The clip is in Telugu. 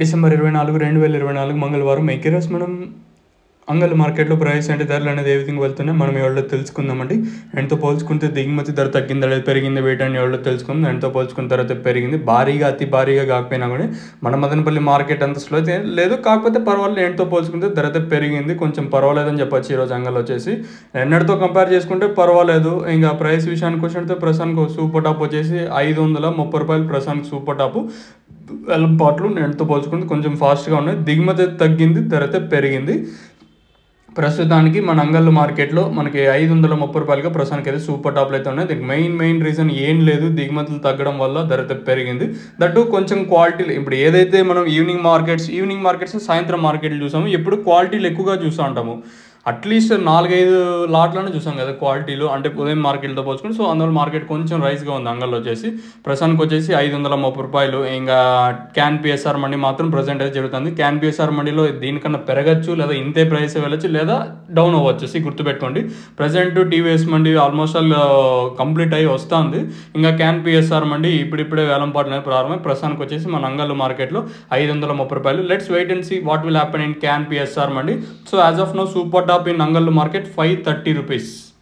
డిసెంబర్ 24, 2024 మంగళవారం ఎకిరోస్ మనం అంగల్ మార్కెట్లో ప్రైస్ అంటే ధరలు అనేది ఏ విధంగా వెళ్తున్నాయి మనం ఎవరిలో తెలుసుకుందామండి. ఎంతో పోల్చుకుంటే దిగుమతి ధర తగ్గిందా లేదా పెరిగింది వేయటాన్ని ఎవరిలో తెలుసుకుందాం. ఎంతో పోల్చుకున్న తర్వాత పెరిగింది, భారీగా అతి భారీగా కాకపోయినా కూడా మన మదనపల్లి మార్కెట్ అంత స్లో అయితే లేదు, కాకపోతే పర్వాలేదు. ఎంతో పోల్చుకుంటే ధర అయితే పెరిగింది, కొంచెం పర్వాలేదని చెప్పొచ్చు. ఈరోజు అంగల్ వచ్చేసి ఎన్నటితో కంపేర్ చేసుకుంటే పర్వాలేదు. ఇంకా ప్రైస్ విషయానికి వచ్చినట్టు ప్రస్తుతానికి సూపర్ టాప్ వచ్చేసి 530 రూపాయలు. ప్రస్తుతానికి సూపర్ టాప్ వెల్లం పాటలు ఎంతో పోల్చుకుంటే కొంచెం ఫాస్ట్గా ఉన్నాయి. దిగుమతి తగ్గింది, ధర అయితే పెరిగింది. ప్రస్తుతానికి మన అంగళ్ళు మార్కెట్లో మనకి 530 రూపాయలుగా ప్రస్తుతానికి అయితే సూపర్ టాప్లు అయితే ఉన్నాయి. దీనికి మెయిన్ రీజన్ ఏం లేదు, దిగుమతులు తగ్గడం వల్ల ధర అయితే పెరిగింది. దట్టు కొంచెం క్వాలిటీలు ఇప్పుడు ఏదైతే మనం ఈవినింగ్ మార్కెట్స్ సాయంత్రం మార్కెట్లు చూసాము, ఎప్పుడు క్వాలిటీలు ఎక్కువగా చూస్తూ ఉంటాము. అట్లీస్ట్ 4-5 లాట్లను చూసాం కదా క్వాలిటీలు, అంటే ఉదయం మార్కెట్తో పోల్చుకుంటే. సో అందువల్ల మార్కెట్ కొంచెం రైస్గా ఉంది. అంగల్లో వచ్చేసి ప్రస్తుతానికి వచ్చేసి 530 రూపాయలు. ఇంకా క్యాన్ పిఎస్ఆర్ మండి మాత్రం ప్రజెంట్ అయితే జరుగుతుంది. క్యాన్ పిఎస్ఆర్ మండిలో దీనికన్నా పెరగచ్చు, లేదా ఇంతే ప్రైస్ వెళ్ళచ్చు, లేదా డౌన్ అవ్వచ్చు. గుర్తుపెట్టుకోండి, ప్రజెంట్ టీవీఎస్ మండి ఆల్మోస్ట్ ఆల్ కంప్లీట్ అయ్యి వస్తుంది. ఇంకా క్యాన్ పిఎస్ఆర్ మండి ఇప్పుడిప్పుడే వేలంపాటు అనేది ప్రారంభమై ప్రస్తుతానికి వచ్చేసి మన అంగళ్ళు మార్కెట్లో 530 రూపాయలు. Let's wait and see what will happen in క్యాన్ PSR mandi. So as of now super top in Angallu market 530 rupees.